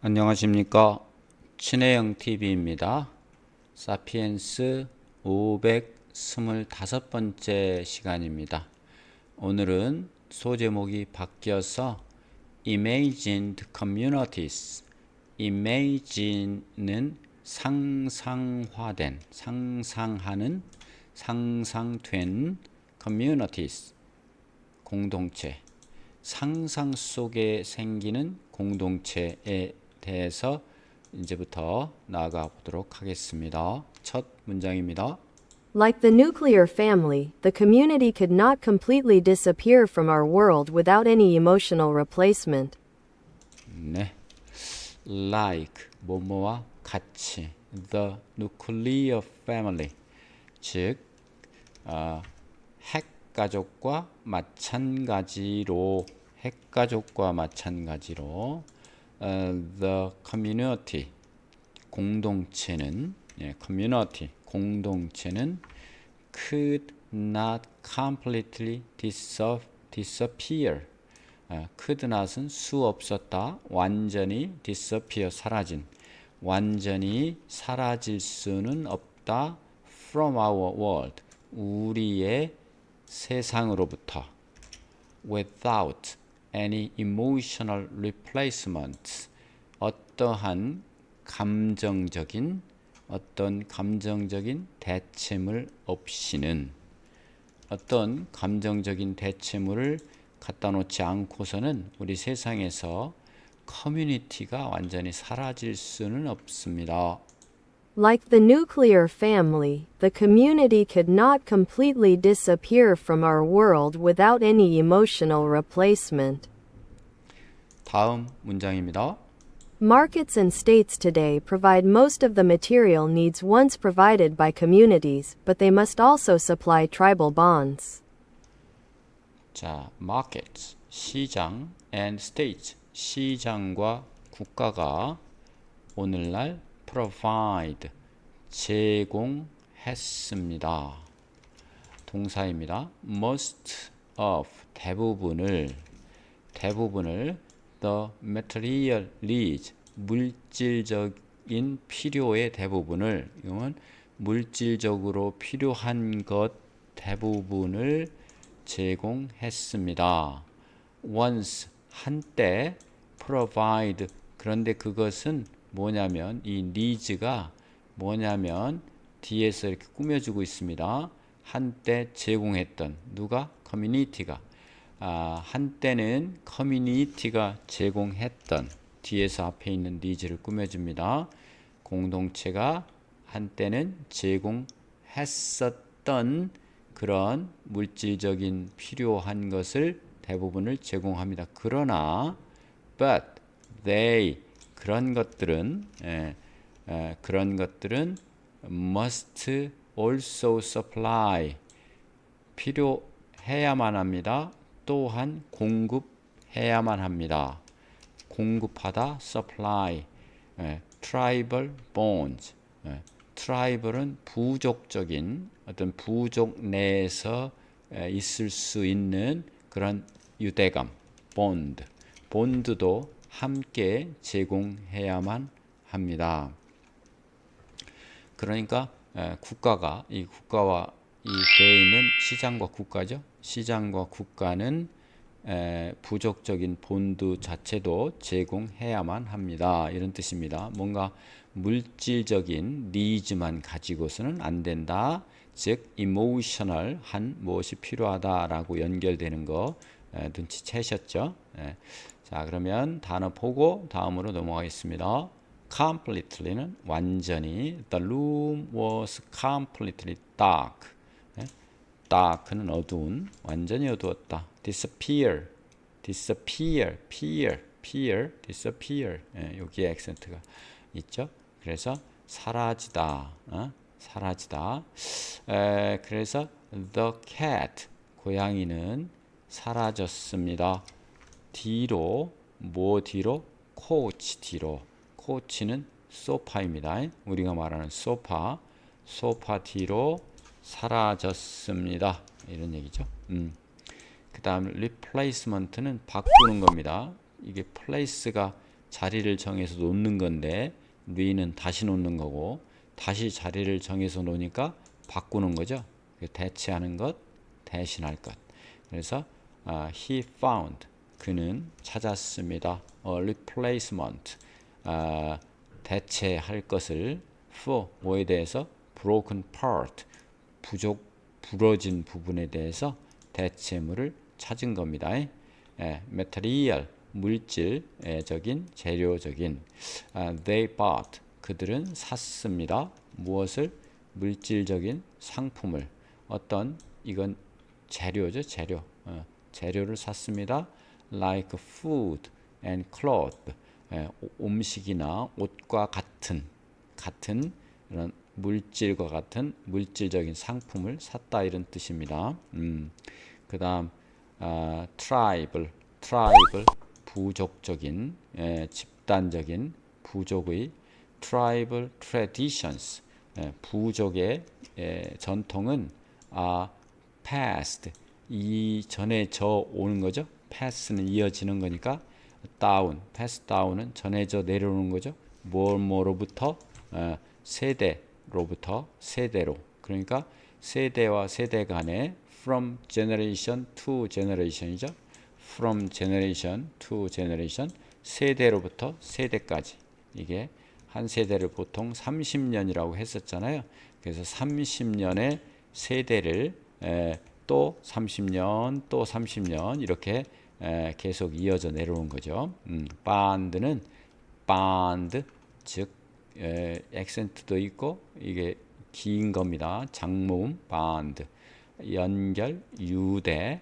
안녕하십니까. 친해영 TV입니다. 사피엔스 525번째 시간입니다. 오늘은 소제목이 바뀌어서 Imagined Communities. Imagine는 상상화된, 상상하는, 상상된 Communities, 공동체. 상상 속에 생기는 공동체에 대해서 이제부터 나아가 보도록 하겠습니다. 첫 문장입니다. Like the nuclear family, the community could not completely disappear from our world without any emotional replacement. 네, like 뭐뭐와 같이 the nuclear family, 즉 핵가족과 마찬가지로 the community 공동체는 community 공동체는 could not completely disappear. could not은 수 없었다, 완전히 disappear 사라진, 완전히 사라질 수는 없다. from our world 우리의 세상으로부터 without any emotional replacement 어떤 감정적인 대체물 없이는 어떤 감정적인 대체물을 갖다 놓지 않고서는 우리 세상에서 커뮤니티가 완전히 사라질 수는 없습니다. Like the nuclear family, the community could not completely disappear from our world without any emotional replacement. 다음 문장입니다. Markets and states today provide most of the material needs once provided by communities, but they must also supply tribal bonds. 자, markets, 시장, and states, 시장과 국가가 오늘날 provide, 제공했습니다. 동사입니다. most of, 대부분을 the material needs, 물질적인 필요의 대부분을, 이건 물질적으로 필요한 것 대부분을 제공했습니다. once, 한때, provide, 그런데 그것은 뭐냐면 이 needs가 뭐냐면 뒤에서 이렇게 꾸며주고 있습니다. 한때 제공했던 누가? 커뮤니티가 한때는 커뮤니티가 제공했던 뒤에서 앞에 있는 needs를 꾸며줍니다. 공동체가 한때는 제공했었던 그런 물질적인 필요한 것을 대부분을 제공합니다. 그러나 but they 그런 것들은 must also supply 필요해야만 합니다. 또한 공급해야만 합니다. 공급하다 supply tribal bonds tribal은 부족적인 어떤 부족 내에서 있을 수 있는 그런 유대감 본드도 함께 제공해야만 합니다. 그러니까 국가가 이 국가와 이 they는 시장과 국가죠. 시장과 국가는 부족적인 본드 자체도 제공해야만 합니다. 이런 뜻입니다. 뭔가 물질적인 needs만 가지고서는 안 된다. 즉 emotional한 무엇이 필요하다라고 연결되는 거 눈치채셨죠? 자, 그러면 단어 보고 다음으로 넘어가겠습니다. completely는 완전히 the room was completely dark. dark는 어두운, 완전히 어두웠다. disappear, disappear. 여기에 액센트가 있죠. 그래서 사라지다, 사라지다. 그래서 the cat, 고양이는 사라졌습니다. 뒤로, 뭐 뒤로? 코치 뒤로. 코치는 소파입니다. 우리가 말하는 소파 뒤로 사라졌습니다. 이런 얘기죠. 그 다음 replacement는 바꾸는 겁니다. 이게 place가 자리를 정해서 놓는 건데 re는 다시 놓는 거고 다시 자리를 정해서 놓으니까 바꾸는 거죠. 대체하는 것, 대신할 것. 그래서 he found 그는 찾았습니다. a replacement 대체할 것을 for 뭐에 대해서 broken part 부러진 부분에 대해서 대체물을 찾은 겁니다. material 물질적인 재료적인 they bought 그들은 샀습니다. 무엇을 물질적인 상품을 어떤 이건 재료죠 재료 재료를 샀습니다. like food and cloth 음식이나 옷과 같은 이런 물질과 같은 물질적인 상품을 샀다 이런 뜻입니다. 그다음 tribal 부족적인 집단적인 부족의 tribal traditions 부족의 전통은 passed 이 전해져 오는 거죠. pass는 이어지는 거니까 down pass down은 전해져 내려오는 거죠. 뭐로부터 세대로부터 세대로 그러니까 세대와 세대 간에 from generation to generation이죠. from generation to generation 세대로부터 세대까지 이게 한 세대를 보통 30년이라고 했었잖아요. 그래서 30년의 세대를 또 30년 또 30년 이렇게 계속 이어져 내려오는 거죠. band는 band 즉 액센트도 있고 이게 긴 겁니다. 장모음 band 연결 유대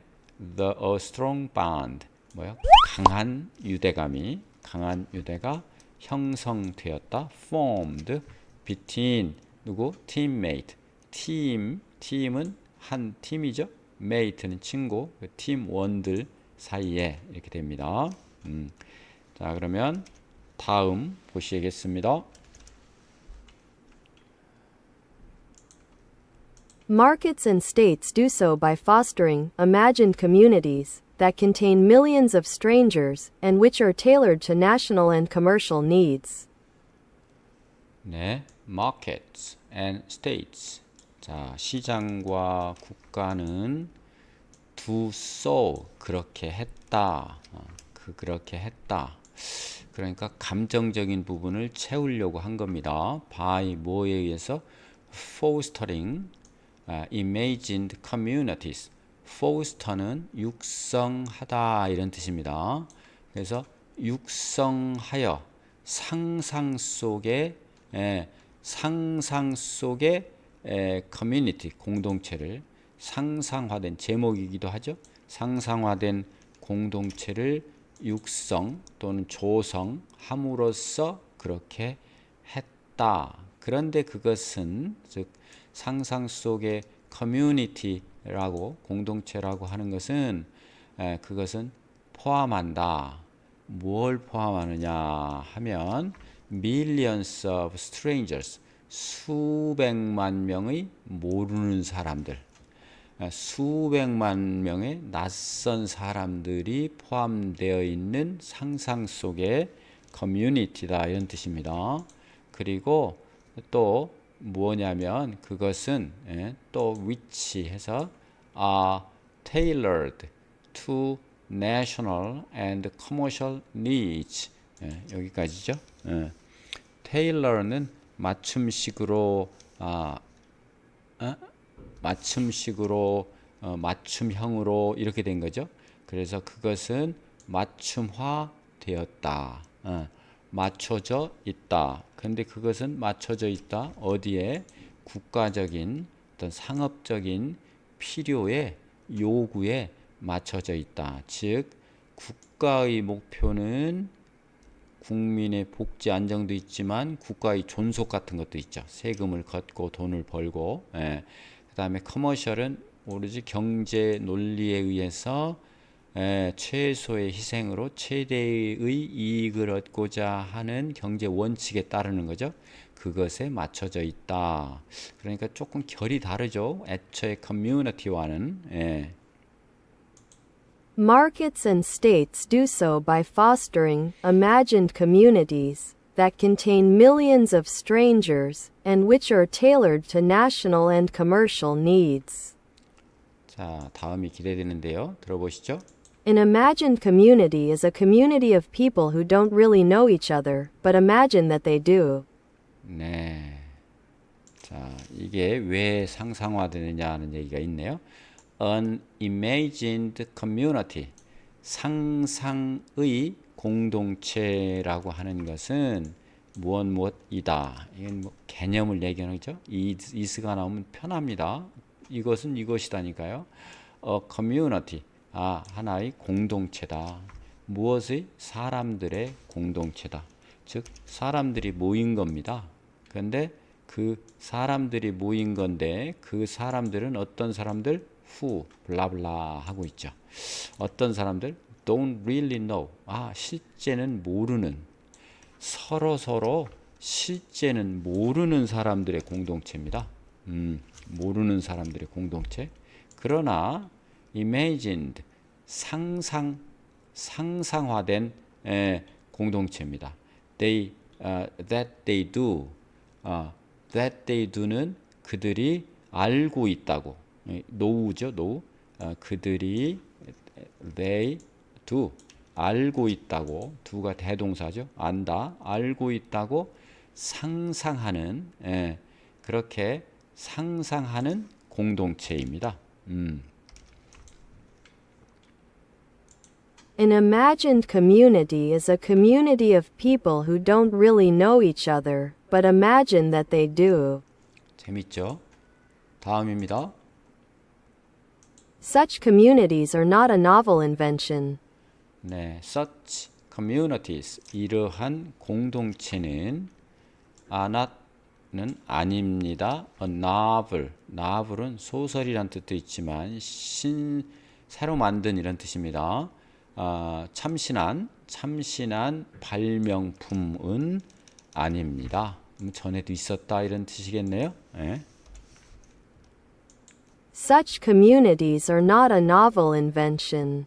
the a strong band 뭐요? 강한 유대가 형성되었다. formed between 누구? teammate 팀은 한 팀이죠. mate는 친구 팀원들 사이에 이렇게 됩니다. 자 그러면 다음 보시겠습니다. Markets and states do so by fostering imagined communities that contain millions of strangers and which are tailored to national and commercial needs. 네, markets and states. 자, 시장과 국가는 do so 그렇게 했다. 그렇게 했다. 그러니까 감정적인 부분을 채우려고 한 겁니다. by 뭐에 의해서 fostering imagined communities. foster는 육성하다 이런 뜻입니다. 그래서 육성하여 상상 속에 커뮤니티 공동체를 상상화된 제목이기도 하죠. 상상화된 공동체를 육성 또는 조성함으로써 그렇게 했다. 그런데 그것은 즉 상상 속의 커뮤니티라고 공동체라고 하는 것은 그것은 포함한다. 뭘 포함하느냐 하면 millions of strangers 수백만 명의 모르는 사람들 수백만 명의 낯선 사람들이 포함되어 있는 상상 속의 커뮤니티다 이런 뜻입니다. 그리고 또 뭐냐면 그것은 또 which 해서 are tailored to national and commercial needs 여기까지죠. tailor는 맞춤식으로 맞춤형으로 이렇게 된 거죠. 그래서 그것은 맞춤화 되었다. 맞춰져 있다. 근데 그것은 맞춰져 있다. 어디에? 국가적인 어떤 상업적인 필요에 요구에 맞춰져 있다. 즉 국가의 목표는 국민의 복지 안정도 있지만 국가의 존속 같은 것도 있죠. 세금을 걷고 돈을 벌고 그 다음에 커머셜은 오로지 경제 논리에 의해서 최소의 희생으로 최대의 이익을 얻고자 하는 경제 원칙에 따르는 거죠. 그것에 맞춰져 있다. 그러니까 조금 결이 다르죠. 애초에 커뮤니티와는 Markets and states do so by fostering imagined communities that contain millions of strangers and which are tailored to national and commercial needs. 자, 다음이 기대되는데요. 들어보시죠. An imagined community is a community of people who don't really know each other, but imagine that they do. 네. 자, 이게 왜 상상화되느냐 하는 얘기가 있네요. An imagined community. 상상의 공동체라고 하는 것은 무엇이다. 이건 뭐 개념을 얘기하는 거죠. is가 나오면 편합니다. 이것은 이것이다니까요. A community. 하나의 공동체다. 무엇의? 사람들의 공동체다. 즉 사람들이 모인 겁니다. 그런데 그 사람들이 모인 건데 그 사람들은 어떤 사람들? who 블라블라 하고 있죠. 어떤 사람들? don't really know. 실제는 모르는 서로 실제는 모르는 사람들의 공동체입니다. 모르는 사람들의 공동체. 그러나 imagined 상상화된 공동체입니다. that they do. that they do는 그들이 알고 있다고. know죠, know. 그들이 they do 알고 있다고. do가 대동사죠. 안다. 알고 있다고 상상하는 그렇게 상상하는 공동체입니다. An imagined community is a community of people who don't really know each other, but imagine that they do. 재밌죠? 다음입니다. Such communities are not a novel invention. 네, such communities 이러한 공동체는 are not는 아닙니다. A novel, novel은 소설이란 뜻도 있지만 새로 만든 이런 뜻입니다. 참신한 발명품은 아닙니다. 전에도 있었다 이런 뜻이겠네요. 네. Such communities are not a novel invention.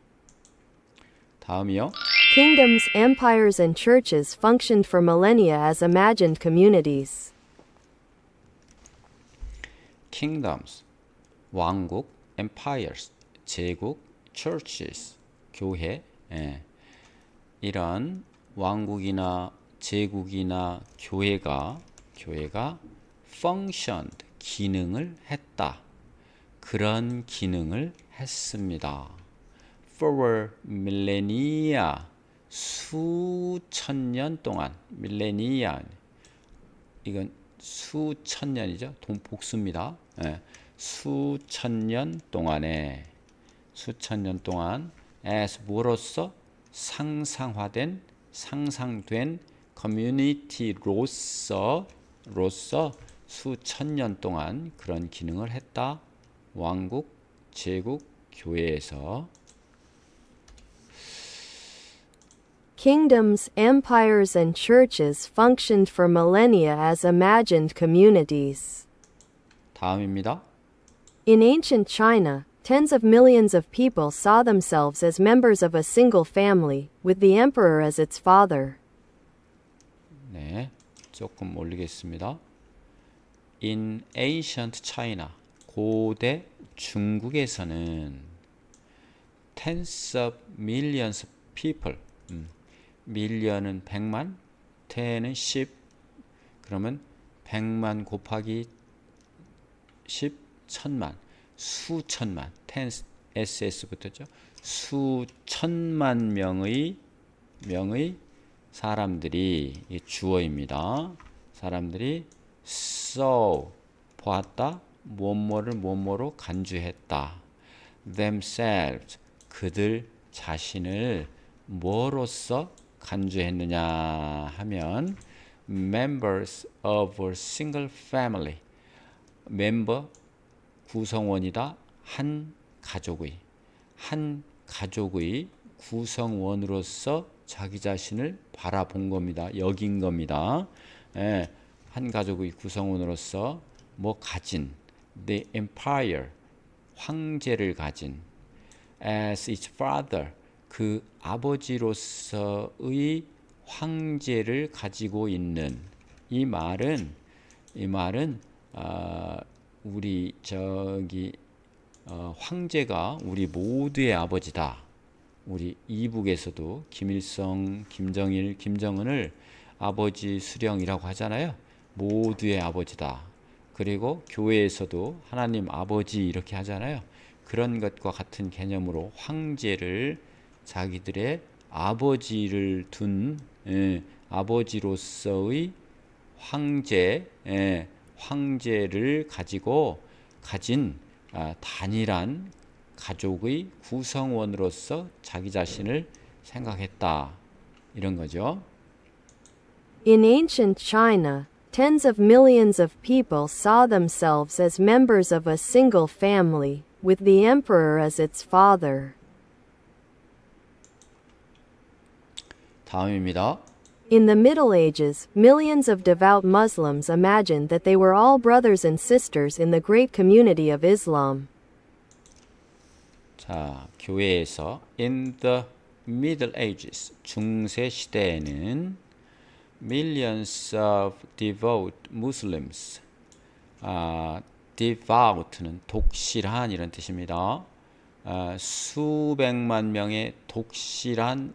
다음이요. Kingdoms, empires, and churches functioned for millennia as imagined communities. Kingdoms, 왕국, empires, 제국, churches, 교회. 이런 왕국이나 제국이나 교회가 functioned, 기능을 했다. 그런 기능을 했습니다. For millennia, 수천 년 동안. millennia, 이건 수천 년이죠. 복수입니다. 수천 년 동안에 as 뭐로서? 상상된 커뮤니티로서 수천 년 동안 그런 기능을 했다. 왕국, 제국, 교회에서. Kingdoms, empires, and churches functioned for millennia as imagined communities. 다음입니다. In ancient China, tens of millions of people saw themselves as members of a single family, with the emperor as its father. 네, 조금 올리겠습니다. In ancient China, 고대 중국에서는 tens of millions of people, million은 100만, ten은 10, 그러면 100만 곱하기 10, 천만, 수천만, tens, ss 붙었죠. 수천만 명의 사람들이, 이 주어입니다. 사람들이 saw, 보았다, 뭐뭐로 간주했다. themselves, 그들 자신을 뭐로서 간주했느냐 하면 members of a single family, 멤버, 구성원이다. 한 가족의 구성원으로서 자기 자신을 바라본 겁니다. 여긴 겁니다. 한 가족의 구성원으로서 가진, the empire, 황제를 가진, as its father, 그 아버지로서의 황제를 가지고 있는 이 말은 우리 황제가 우리 모두의 아버지다. 우리 이북에서도 김일성, 김정일, 김정은을 아버지 수령이라고 하잖아요. 모두의 아버지다. 그리고 교회에서도 하나님 아버지 이렇게 하잖아요. 그런 것과 같은 개념으로 황제를 자기들의 아버지를 둔 아버지로서의 황제를 가진 단일한 가족의 구성원으로서 자기 자신을 생각했다. 이런 거죠. In ancient China, tens of millions of people saw themselves as members of a single family, with the emperor as its father. 다음입니다. In the Middle Ages, millions of devout Muslims imagined that they were all brothers and sisters in the great community of Islam. 자, 교회에서 in the Middle Ages, 중세 시대에는 millions of devout Muslims, devout는 독실한 이런 뜻입니다. 수백만 명의 독실한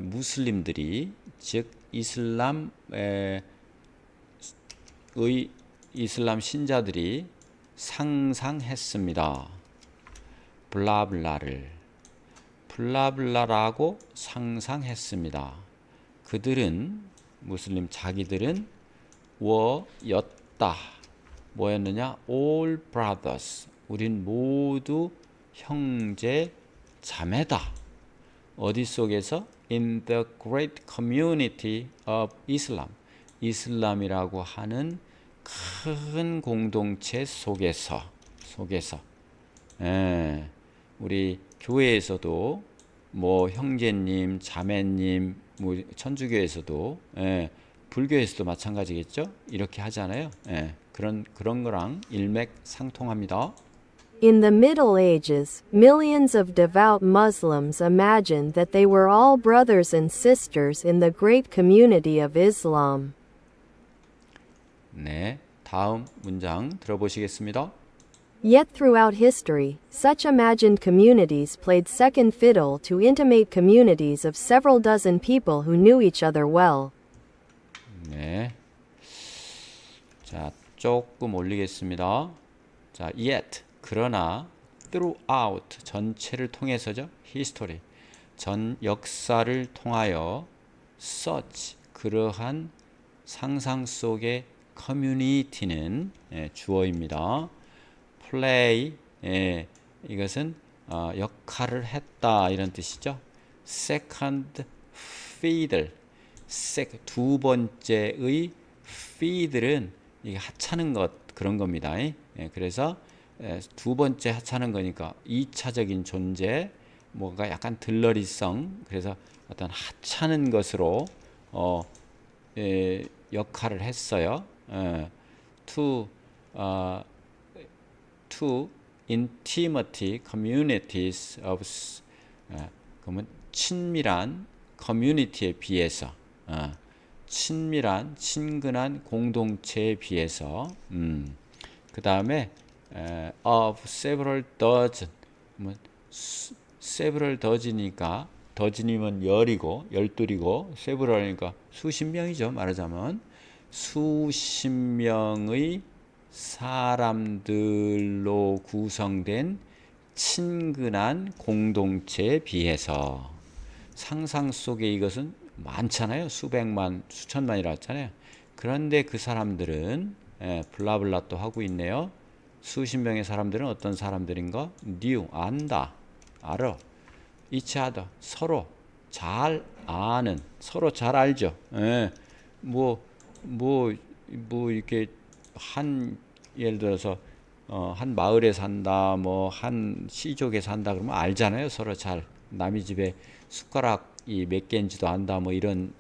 무슬림들이, 즉 이슬람 신자들이 상상했습니다. 블라블라라고 상상했습니다. 그들은 자기들은 였다. 뭐였느냐? All brothers. 우린 모두 형제 자매다. 어디 속에서? In the great community of Islam. 이슬람이라고 하는 큰 공동체 속에서 우리 교회에서도 형제님, 자매님, 천주교에서도 불교에서도 마찬가지겠죠. 이렇게 하잖아요. 그런 거랑 일맥상통합니다. In the Middle Ages, millions of devout Muslims imagined that they were all brothers and sisters in the great community of Islam. 네, 다음 문장 들어보시겠습니다. Yet throughout history, such imagined communities played second fiddle to intimate communities of several dozen people who knew each other well. 네, 자, 조금 올리겠습니다. 자, yet, 그러나, throughout, 전체를 통해서죠. history, 전 역사를 통하여 such, 그러한 상상 속의 커뮤니티는 주어입니다. play, 이것은 역할을 했다 이런 뜻이죠. second fiddle, 두 번째의 fiddle은 이게 하찮은 것 그런 겁니다. 그래서 두 번째 하찮은 거니까 2차적인 존재, 뭔가 약간 들러리성, 그래서 어떤 하찮은 것으로 역할을 했어요. to intimate communities of, 그러면 친밀한 커뮤니티에 비해서, 친근한 공동체에 비해서, 그 다음에 of several dozen, several dozen이니까 더진이면 열이고 열둘이고 several이니까 수십 명이죠. 말하자면 수십 명의 사람들로 구성된 친근한 공동체에 비해서, 상상 속에 이것은 많잖아요. 수백만, 수천만이라고 했잖아요. 그런데 그 사람들은 블라블라 또 하고 있네요. 수십 명의 사람들은 어떤 사람들인가? knew, 안다, 알아. each other, 서로 잘 아는, 서로 잘 알죠. 이렇게 예를 들어서 한 마을에 산다, 한 시족에 산다 그러면 알잖아요. 서로 잘. 남의 집에 숟가락이 몇 개인지도 안다, 이런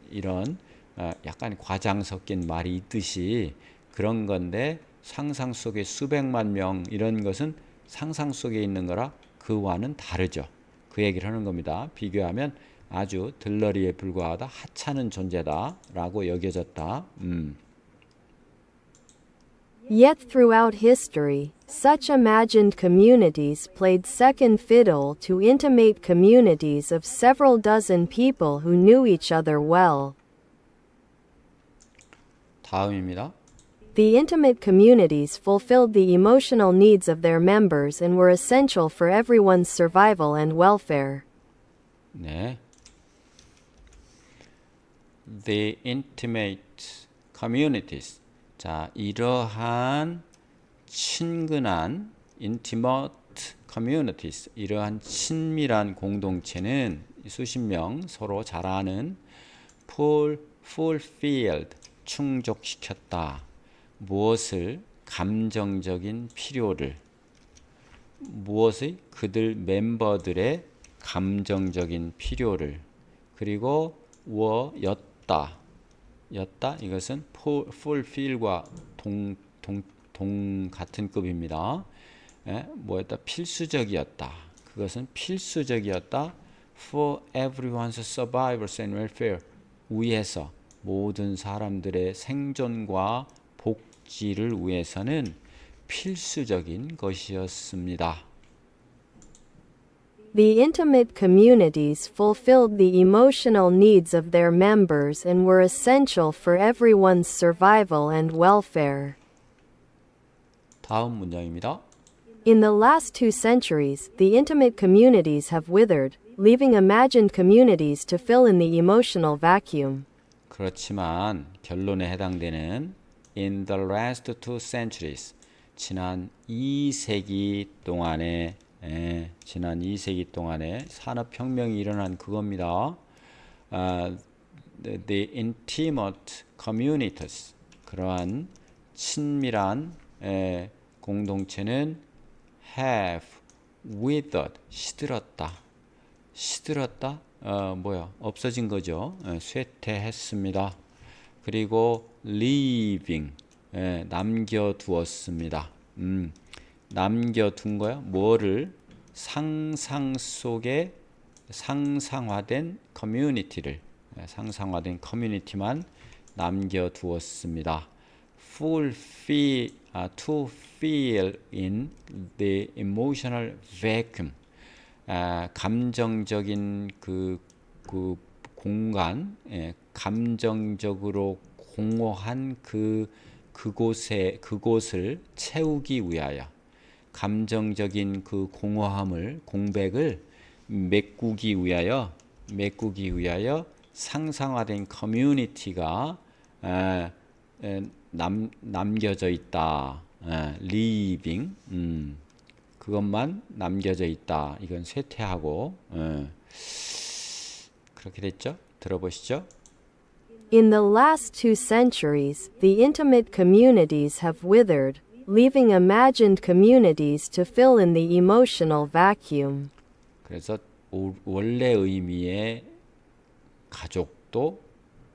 약간 과장 섞인 말이 있듯이 그런 건데, 상상 속에 수백만 명 이런 것은 상상 속에 있는 거라 그와는 다르죠. 그 얘기를 하는 겁니다. 비교하면 아주 들러리에 불과하다, 하찮은 존재다라고 여겨졌다. Yet throughout history, such imagined communities played second fiddle to intimate communities of several dozen people who knew each other well. 다음입니다. The intimate communities fulfilled the emotional needs of their members and were essential for everyone's survival and welfare. 네. The intimate communities. 자, 이러한 친근한 intimate communities, 이러한 친밀한 공동체는 수십 명 서로 잘 아는 fulfilled, 충족시켰다. 무엇을? 감정적인 필요를. 무엇의? 그들 멤버들의 감정적인 필요를. 그리고 였다. 이것은 fulfill과 같은 급입니다. 뭐였다? 필수적이었다. 그것은 필수적이었다. For everyone's survival and welfare. 위해서 모든 사람들의 생존과 복지를 위해서는 필수적인 것이었습니다. The intimate communities fulfilled the emotional needs of their members and were essential for everyone's survival and welfare. 다음 문장입니다. In the last 2 centuries, the intimate communities have withered, leaving imagined communities to fill in the emotional vacuum. 그렇지만 결론에 해당되는 in the last 2 centuries, 지난 2세기 동안에 산업혁명이 일어난 그겁니다. The intimate communities, 그러한 친밀한 공동체는 have withered, 시들었다. 없어진 거죠. 쇠퇴했습니다. 그리고 leaving, 남겨두었습니다. 남겨둔 거야? 뭐를? 상상 속에 상상화된 커뮤니티만 남겨두었습니다. To fill in the emotional vacuum. 감정적인 그 공간, 감정적으로 공허한 그곳을 채우기 위하여, 감정적인 그 공백을 메꾸기 위하여 상상화된 커뮤니티가 남겨져 있다. leaving, 그것만 남겨져 있다. 이건 쇠퇴하고 그렇게 됐죠? 들어보시죠. In the last 2 centuries, the intimate communities have withered, leaving imagined communities to fill in the emotional vacuum. 그래서 원래 의미의 가족도,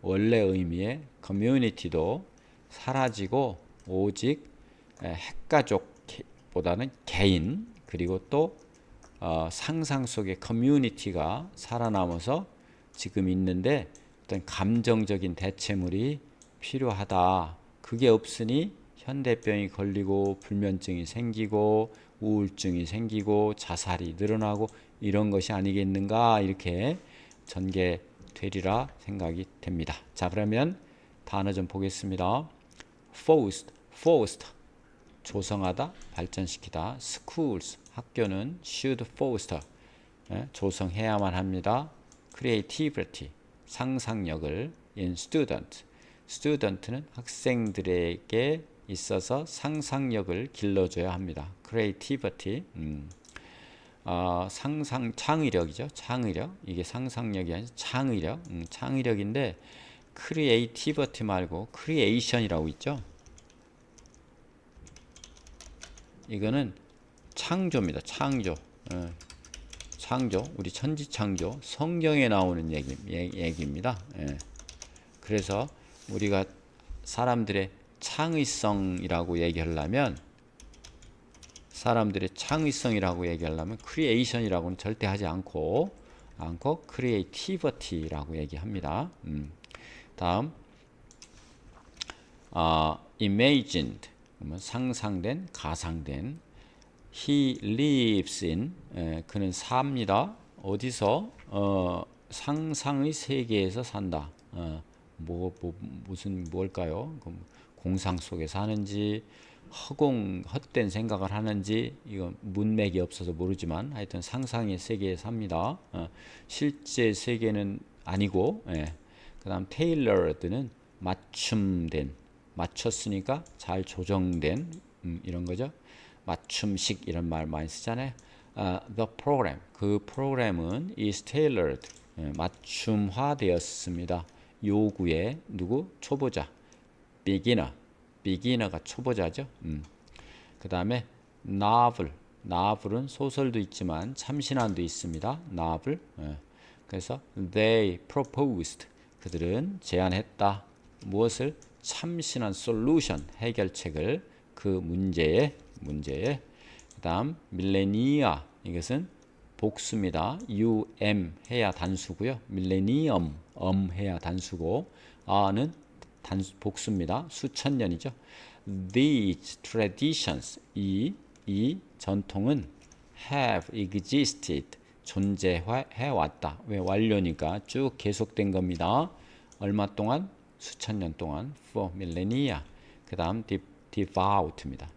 원래 의미의 커뮤니티도 사라지고 오직 핵가족보다는 개인, 그리고 또 상상 속의 커뮤니티가 살아남아서 지금 있는데 어떤 감정적인 대체물이 필요하다. 그게 없으니 현대병이 걸리고 불면증이 생기고 우울증이 생기고 자살이 늘어나고 이런 것이 아니겠는가, 이렇게 전개되리라 생각이 됩니다. 자, 그러면 단어 좀 보겠습니다. foster, 조성하다, 발전시키다. schools, 학교는 should foster, 조성해야만 합니다. creativity, 상상력을. in student는 학생들에게 있어서 상상력을 길러줘야 합니다. creativity, 창의력이죠. 창의력. 이게 상상력이 아니라 창의력. 창의력인데 creativity 말고 creation이라고 있죠. 이거는 창조입니다. 창조, 우리 천지창조, 성경에 나오는 얘기입니다. 그래서 우리가 사람들의 창의성이라고 얘기하려면 사람들의 창의성이라고 얘기하려면 크리에이션이라고는 절대 하지 않고 크리에이티비티라고 얘기합니다. 다음 imagined 그러면 상상된, 가상된. He lives in 그는 삽니다. 어디서? 상상의 세계에서 산다. 무슨 뭘까요? 공상 속에 사는지 헛된 생각을 하는지 이건 문맥이 없어서 모르지만 하여튼 상상의 세계에 삽니다. 실제 세계는 아니고. 그다음 tailored는 맞춤된, 맞췄으니까 잘 조정된 이런 거죠. 맞춤식 이런 말 많이 쓰잖아요. The program 그 프로그램은 is tailored 맞춤화되었습니다. 요구에 누구? 초보자 beginner가 초보자죠. 그 다음에 novel은 소설도 있지만 참신한도 있습니다. novel. 그래서 they proposed 그들은 제안했다. 무엇을? 참신한 solution 해결책을 그 문제에. 그 다음 밀레니아 이것은 복수입니다. 해야 단수고요. 밀레니엄 해야 단수고 는 복수입니다. 수천 년이죠. These traditions 이 전통은 have existed 존재해 왔다. 왜? 완료니까 쭉 계속된 겁니다. 얼마 동안? 수천 년 동안. for millennia. 그 다음 devout입니다.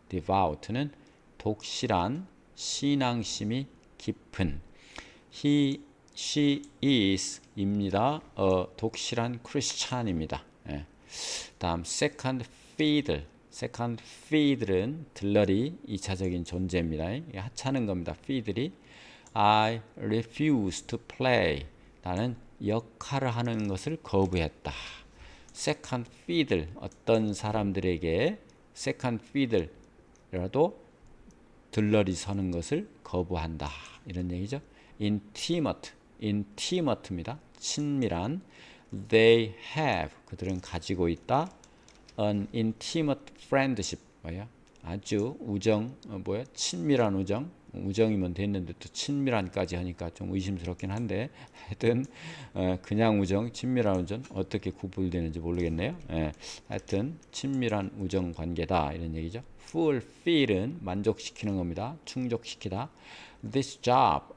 devout는 독실한 신앙심이 깊은. she is 입니다. 독실한 크리스찬입니다. 다음 second fiddle은 들러리 2차적인 존재입니다. 하찮은 겁니다. fiddle이 I refuse to play 나는 역할을 하는 것을 거부했다. second fiddle 어떤 사람들에게 second fiddle라도 들러리 서는 것을 거부한다. 이런 얘기죠. intimate입니다. 친밀한. They have 그들은 가지고 있다. An intimate friendship 뭐야? 아주 친밀한 우정이면 됐는데 또 친밀한까지 하니까 좀 의심스럽긴 한데 하여튼 그냥 우정, 친밀한 우정 어떻게 구분되는지 모르겠네요. 하여튼 친밀한 우정 관계다 이런 얘기죠. fulfill은 만족시키는 겁니다. 충족시키다. This job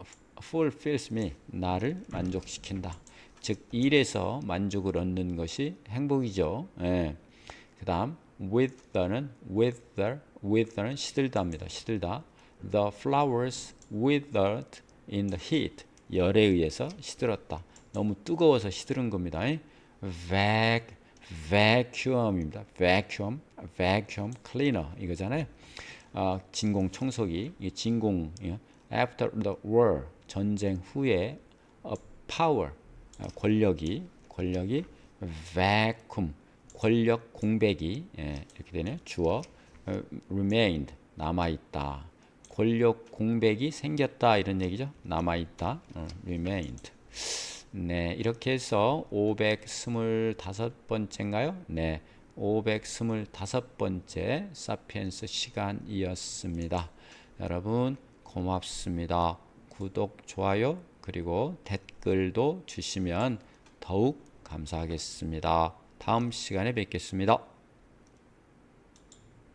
fulfills me 나를 만족시킨다. 즉 일에서 만족을 얻는 것이 행복이죠. 그 다음 wither는 시들다입니다. 시들다. The flowers withered in the heat. 열에 의해서 시들었다. 너무 뜨거워서 시들은 겁니다. vacuum입니다. vacuum cleaner 이거잖아요. 진공 청소기. 이 진공 after the war 전쟁 후에 power 권력이 vacuum 권력 공백이 이렇게 되네요. 주어 remained 남아있다. 권력 공백이 생겼다 이런 얘기죠. 남아있다. remained. 네, 이렇게 해서 525번째인가요? 네, 525번째 사피엔스 시간이었습니다. 여러분 고맙습니다. 구독, 좋아요 그리고 댓글도 주시면 더욱 감사하겠습니다. 다음 시간에 뵙겠습니다.